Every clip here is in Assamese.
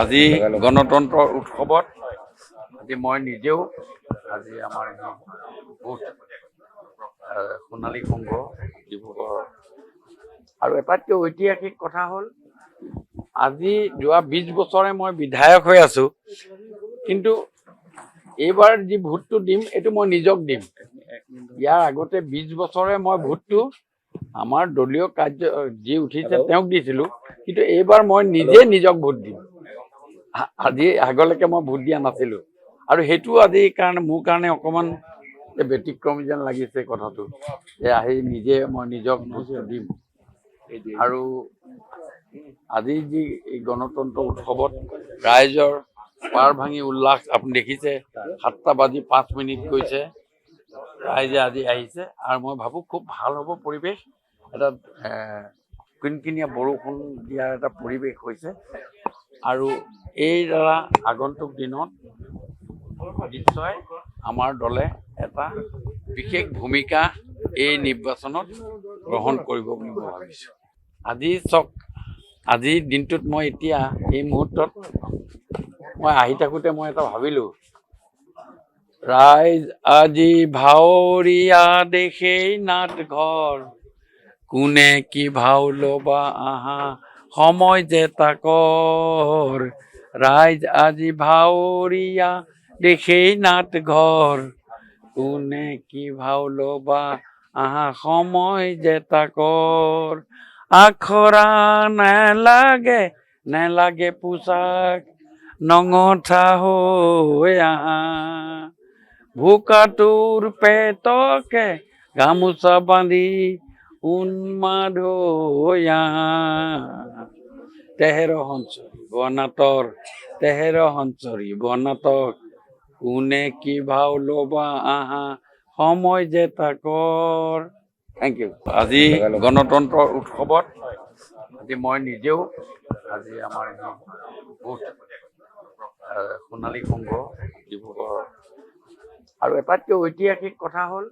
আজি গণতন্ত্ৰৰ উৎসৱত আজি মই নিজেও আজি আমাৰ বুথ সোণালী সংঘ ডিব্ৰুগড় আৰু এটাতকৈ ঐতিহাসিক কথা হ'ল আজি যোৱা 20 বছৰে মই বিধায়ক হৈ আছো, কিন্তু এইবাৰ যি ভোটটো দিম এইটো মই নিজক দিম। ইয়াৰ আগতে 20 বছৰে মই ভোটটো আমাৰ দলীয় কাৰ্য যি উঠিছে তেওঁক দিছিলোঁ, কিন্তু এইবাৰ মই নিজে নিজক ভোট দিম। আজি আগলৈকে মই ভোট দিয়া নাছিলোঁ আৰু সেইটো আজি কাৰণে মোৰ কাৰণে অকণমান ব্যতিক্ৰমী যেন লাগিছে কথাটো, যে আহি নিজে মই নিজক ভোটটো দিম। আৰু আজি যি এই গণতন্ত্ৰ উৎসৱত ৰাইজৰ পাৰ ভাঙি উল্লাস আপুনি দেখিছে, 7:05 কৈছে ৰাইজে আজি আহিছে আৰু মই ভাবোঁ খুব ভাল হ'ব পৰিৱেশ। এটা কিনকিনীয়া বৰষুণ দিয়াৰ এটা পৰিৱেশ হৈছে আৰু এই দ্বাৰা আগন্তুক দিনত নিশ্চয় আমাৰ দলে এটা বিশেষ ভূমিকা এই নিৰ্বাচনত গ্ৰহণ কৰিব বুলি মই ভাবিছোঁ। আজি চাওক, আজিৰ দিনটোত মই এতিয়া এই মুহূৰ্তত মই আহি থাকোঁতে মই এটা ভাবিলোঁ, ৰাইজ আজি ভাৱৰীয়া দেশেই নাট ঘৰ, কোনে কি ভাও ল'বা আহা সময় যে তাকৰ। ৰাইজ আজি ভাৱৰীয়া দেশেই নাট ঘৰ, কোনে কি ভাও ল'বা আহা সময় যে তাকৰ। আখৰা নেলাগে নেলাগে পোচাক, নঙঠা হৈ আহা, ভোকাটোৰ পেটকে গামোচা বান্ধি উন্মাদ হৈ আহা। 13 সঞ্চৰিব নাটৰ 13 সঞ্চৰিব নাটক, কোনে কি ভাও ল'বা আহা সময় যে তাকৰ। Thank you. আজি গণতন্ত্ৰৰ উৎসৱত আজি মই নিজেও আজি আমাৰ বুথ সোণালী সংঘ ডিব্ৰুগড় আৰু এটাতকৈ ঐতিহাসিক কথা হ'ল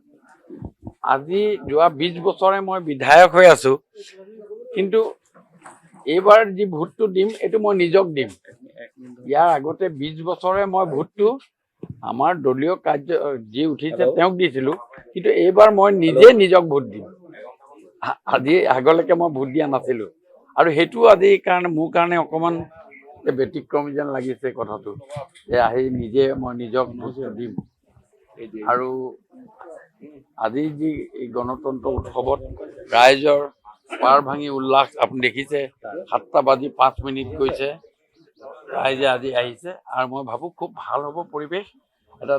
আজি যোৱা 20 বছৰে মই বিধায়ক হৈ আছো, কিন্তু এইবাৰ যি ভোটটো দিম এইটো মই নিজক দিম। ইয়াৰ আগতে 20 বছৰে মই ভোটটো আমাৰ দলীয় কাৰ্য যি উঠিছে তেওঁক দিছিলোঁ, কিন্তু এইবাৰ মই নিজে নিজক ভোট দিম। আজি আগলৈকে মই ভোট দিয়া নাছিলোঁ আৰু সেইটো আজি কাৰণে মোৰ কাৰণে অকণমান ব্যতিক্ৰমী যেন লাগিছে কথাটো, যে আহি নিজে মই নিজক ভোটটো দিম। আৰু আজি যি এই গণতন্ত্ৰ উৎসৱত ৰাইজৰ পাৰ ভাঙি উল্লাস আপুনি দেখিছে, 7:05 কৈছে ৰাইজে আজি আহিছে আৰু মই ভাবোঁ খুব ভাল হ'ব পৰিৱেশ। এটা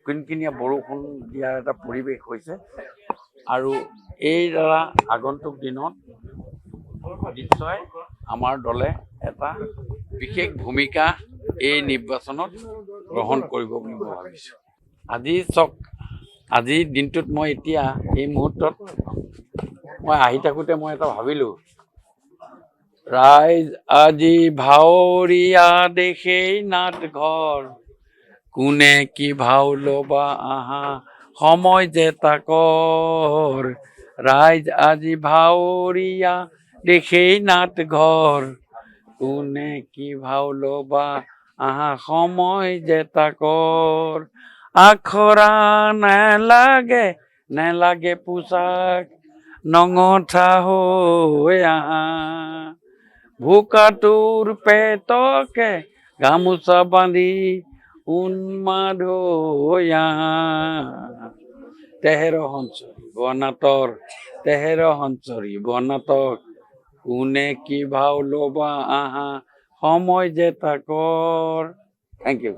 কিনকিনীয়া বৰষুণ দিয়াৰ এটা পৰিৱেশ হৈছে আৰু এই দ্বাৰা আগন্তুক দিনত নিশ্চয় আমাৰ দলে এটা বিশেষ ভূমিকা এই নিৰ্বাচনত গ্ৰহণ কৰিব বুলি মই ভাবিছোঁ। আজি চাওক, আজিৰ দিনটোত মই এতিয়া এই মুহূৰ্তত মই আহি থাকোঁতে মই এটা ভাবিলোঁ, ৰাইজ আজি ভাৱৰীয়া দেশেই নাট ঘৰ, কোনে কি ভাও ল'বা আহা সময় যে তাকৰ। ৰাইজ আজি ভাৱৰীয়া দেশেই নাট ঘৰ, কোনে কি ভাও ল'বা আহা সময় যে তাকৰ। আখৰা নেলাগে নেলাগে পোচাক, নঙঠা হৈ আহা, ভোকাটোৰ পেটকে গামোচা বান্ধি উন্মাদ হৈ আহা। 13 সঞ্চৰিব নাটৰ 13 সঞ্চৰিব নাটক, কোনে কি ভাও ল'বা আহা সময় যে তাকৰ। Thank U.